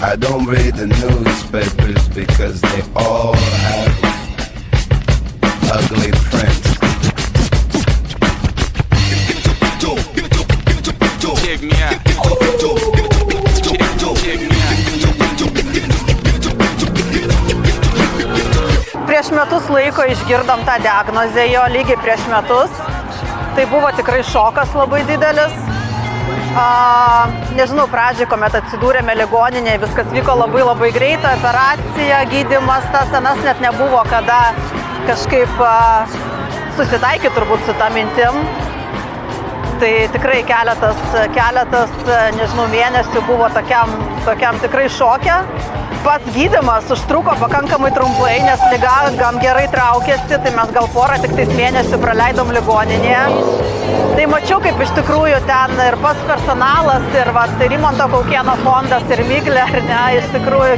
I don't read the newspapers because they all have ugly prints. Check me out. Check me out. Prieš metus laiko išgirdom tą diagnozę jo, lygiai prieš metus. Tai buvo tikrai šokas labai didelis. Nežinau, pradžiai, kuomet atsidūrėme ligoninėje, viskas vyko labai greitai, operacija, gydymas, tas senas net nebuvo kada kažkaip susitaikyti turbūt su tą mintim. Tai tikrai keletas, nežinau, mėnesių buvo tokiam tikrai šoke. Pats gydymas užtruko pakankamai trumpai, nes liga gan gerai traukėsi, tai mes gal porą tik tais mėnesių praleidom ligoninėje. Tai mačiau, kaip iš tikrųjų ten ir pats personalas, ir Rimanto Kaukėno fondas, ir Miglė, ar ne, iš tikrųjų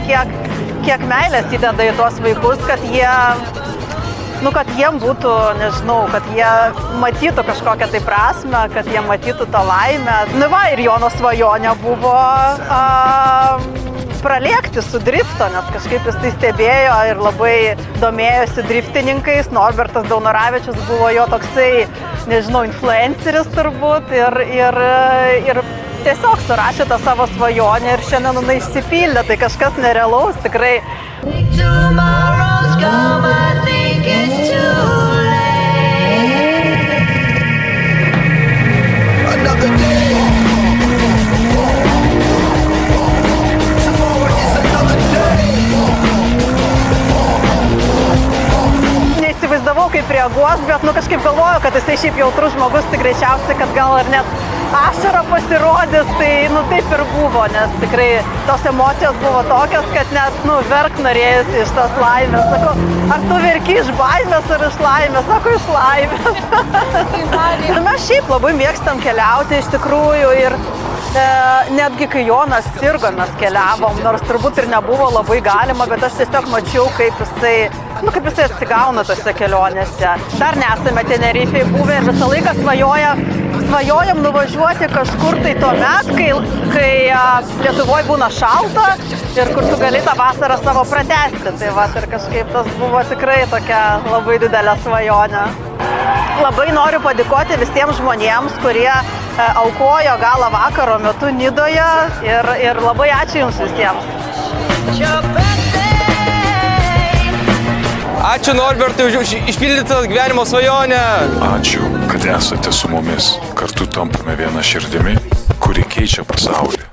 kiek meilės įdeda į tuos vaikus, kad jiem būtų, nežinau, kad jie matytų kažkokią tai prasmę, kad jie matytų tą laimę. Nu va, ir Jono svajonė buvo pralėkti su drifto, nes kažkaip jisai stebėjo ir labai domėjosi driftininkais. Norbertas Daunoravičius buvo jo toksai, nežinau, influenceris turbūt ir tiesiog surašė tą savo svajonę ir šiandien jinai išsipildė, tai kažkas nerealaus tikrai. Neįsivaizdavau, kaip reaguos, bet kažkaip galvoju, kad jisai šiaip jautrus žmogus, tai greičiausiai, kad gal ir net ašara pasirodys, tai taip ir buvo, nes tikrai tos emocijos buvo tokios, kad net verkt norėjusi iš tos laimės. Sakau, ar tu verki iš baimės ar iš laimės? Sako, iš laimės. Mes šiaip labai mėgstam keliauti iš tikrųjų ir netgi kai Jonas sirgo, mes keliavom, nors turbūt ir nebuvo labai galima, bet aš tiesiog mačiau, kaip jisai atsigauna tose kelionėse. Dar nesame Tenerifėje buvę ir visą laiką svajojam nuvažiuoti kažkur tai tuomet, kai Lietuvoje būna šalta ir kur tu gali tą vasarą savo pratęsti. Tai ir kažkaip tas buvo tikrai tokia labai didelė svajonė. Labai noriu padėkoti visiems žmonėms, kurie aukojo galą vakaro metu Nidoje ir labai ačiū Jums visiems. Ačiū Norbertui už išpildytą gyvenimo svajonę. Ačiū, kad esate su mumis. Kartu tampame viena širdimi, kuri keičia pasaulį.